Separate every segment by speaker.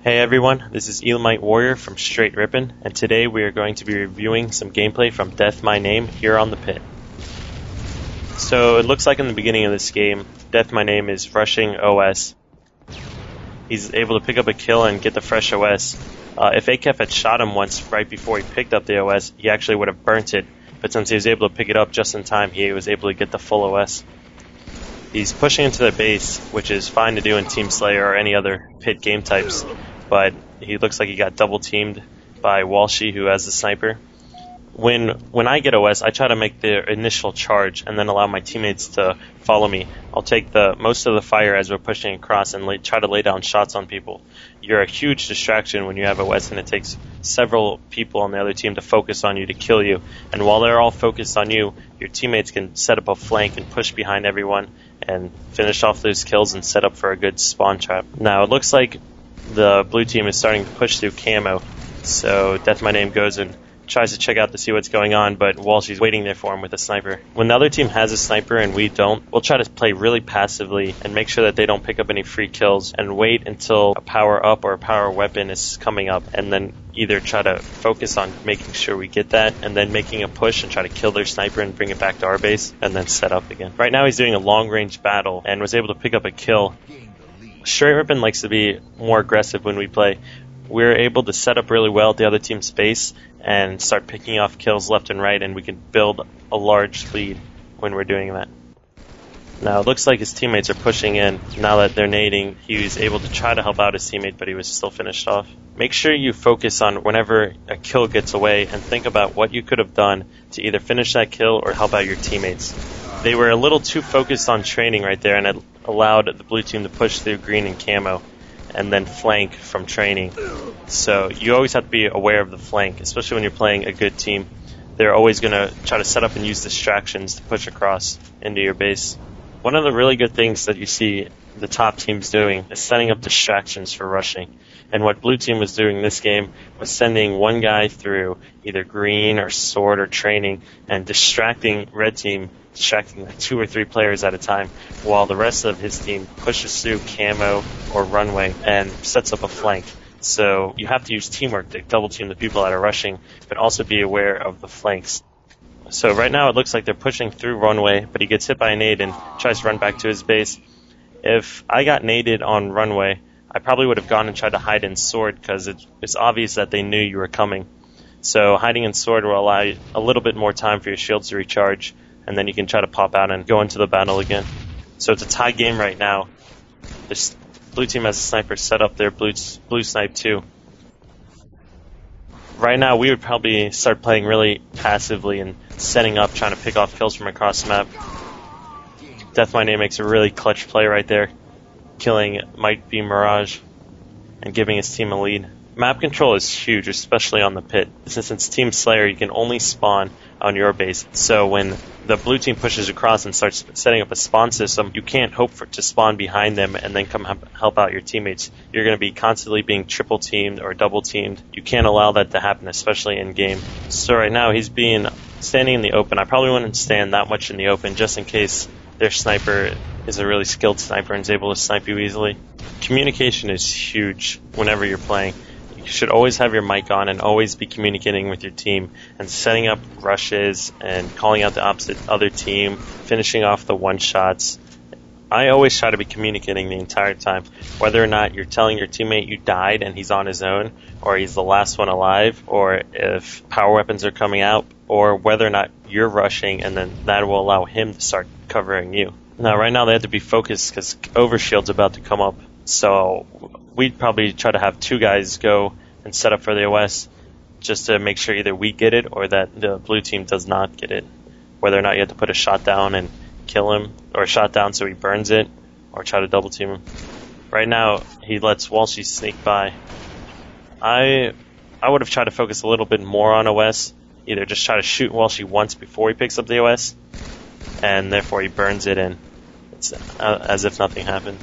Speaker 1: Hey everyone, this is Elamite Warrior from Straight Rippin', and today we are going to be reviewing some gameplay from DeathMyName here on the pit. So it looks like in the beginning of this game, DeathMyName is rushing OS. He's able to pick up a kill and get the fresh OS. If AKF had shot him once right before he picked up the OS, he actually would have burnt it, but since he was able to pick it up just in time, he was able to get the full OS. He's pushing into their base, which is fine to do in Team Slayer or any other pit game types. But he looks like he got double teamed by Walshy, who has the sniper. When I get OS, I try to make the initial charge and then allow my teammates to follow me. I'll take most of the fire as we're pushing across and try to lay down shots on people. You're a huge distraction when you have OS, and it takes several people on the other team to focus on you to kill you. And while they're all focused on you, your teammates can set up a flank and push behind everyone and finish off those kills and set up for a good spawn trap. Now it looks like the blue team is starting to push through camo, so DeathMyName goes and tries to check out to see what's going on, but Walshy's waiting there for him with a sniper. When the other team has a sniper and we don't, we'll try to play really passively and make sure that they don't pick up any free kills and wait until a power up or a power weapon is coming up, and then either try to focus on making sure we get that and then making a push and try to kill their sniper and bring it back to our base and then set up again. Right now he's doing a long range battle and was able to pick up a kill. Straight Rippin' likes to be more aggressive when we play. We're able to set up really well at the other team's base and start picking off kills left and right, and we can build a large lead when we're doing that. Now it looks like his teammates are pushing in. Now that they're nading, he was able to try to help out his teammate, but he was still finished off. Make sure you focus on whenever a kill gets away and think about what you could have done to either finish that kill or help out your teammates. They were a little too focused on training right there, and it allowed the blue team to push through green and camo and then flank from training. So you always have to be aware of the flank, especially when you're playing a good team. They're always going to try to set up and use distractions to push across into your base. One of the really good things that you see the top teams doing is setting up distractions for rushing. And what blue team was doing this game was sending one guy through either green or sword or training and distracting red team, distracting like 2 or 3 players at a time, while the rest of his team pushes through camo or runway and sets up a flank. So you have to use teamwork to double team the people that are rushing, but also be aware of the flanks. So right now it looks like they're pushing through runway, but he gets hit by a nade and tries to run back to his base. If I got naded on runway, I probably would have gone and tried to hide in sword, because it's obvious that they knew you were coming. So hiding in sword will allow you a little bit more time for your shields to recharge, and then you can try to pop out and go into the battle again. So it's a tie game right now. This blue team has a sniper set up there, blue snipe too. Right now we would probably start playing really passively and setting up, trying to pick off kills from across the map. DeathMyName makes a really clutch play right there, killing Might Be Mirage and giving his team a lead. Map control is huge, especially on the pit. Since it's Team Slayer, you can only spawn on your base. So when the blue team pushes across and starts setting up a spawn system, you can't hope to spawn behind them and then come help out your teammates. You're going to be constantly being triple teamed or double teamed. You can't allow that to happen, especially in game. So right now he's standing in the open. I probably wouldn't stand that much in the open just in case their sniper is a really skilled sniper and is able to snipe you easily. Communication is huge whenever you're playing. You should always have your mic on and always be communicating with your team and setting up rushes and calling out the other team, finishing off the one-shots. I always try to be communicating the entire time, whether or not you're telling your teammate you died and he's on his own, or he's the last one alive, or if power weapons are coming out, or whether or not you're rushing, and then that will allow him to start covering you. Now, right now they have to be focused because Overshield's about to come up, so we'd probably try to have 2 guys go and set up for the OS just to make sure either we get it or that the blue team does not get it. Whether or not you have to put a shot down and kill him, or a shot down so he burns it, or try to double team him. Right now, he lets Walshy sneak by. I would have tried to focus a little bit more on OS, either just try to shoot Walshy once before he picks up the OS, and therefore he burns it in. It's as if nothing happened.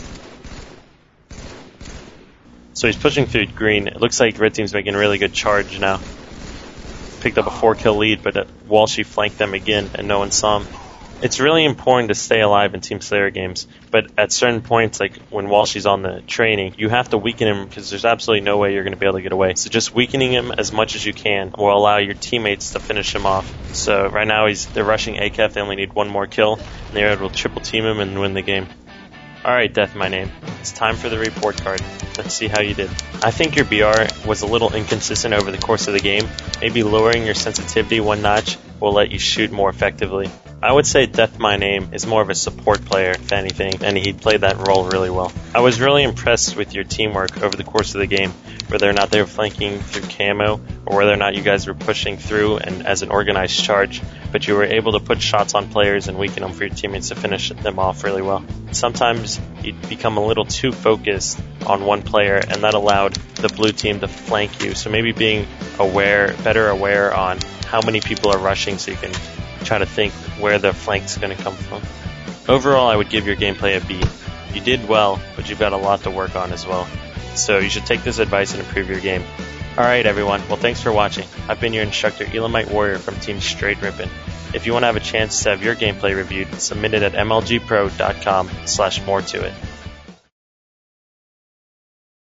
Speaker 1: So he's pushing through green. It looks like red team's making a really good charge now. Picked up a 4-kill lead, but Walshy flanked them again, and no one saw him. It's really important to stay alive in Team Slayer games, but at certain points, like when Walshy's on the training, you have to weaken him because there's absolutely no way you're going to be able to get away. So just weakening him as much as you can will allow your teammates to finish him off. So right now they're rushing ACAF, they only need one more kill, and they're able to triple team him and win the game. Alright, DeathMyName, it's time for the report card. Let's see how you did. I think your BR was a little inconsistent over the course of the game. Maybe lowering your sensitivity one notch will let you shoot more effectively. I would say DeathMyName is more of a support player, if anything, and he played that role really well. I was really impressed with your teamwork over the course of the game, whether or not they were flanking through camo, or whether or not you guys were pushing through and as an organized charge, but you were able to put shots on players and weaken them for your teammates to finish them off really well. Sometimes you become a little too focused on one player, and that allowed the blue team to flank you, so maybe being better aware on how many people are rushing so you can try to think where the flank's going to come from. Overall, I would give your gameplay a B. You did well, but you've got a lot to work on as well. So you should take this advice and improve your game. Alright everyone, well thanks for watching. I've been your instructor Elamite Warrior from Team Straight Rippin'. If you want to have a chance to have your gameplay reviewed, submit it at mlgpro.com/more to it.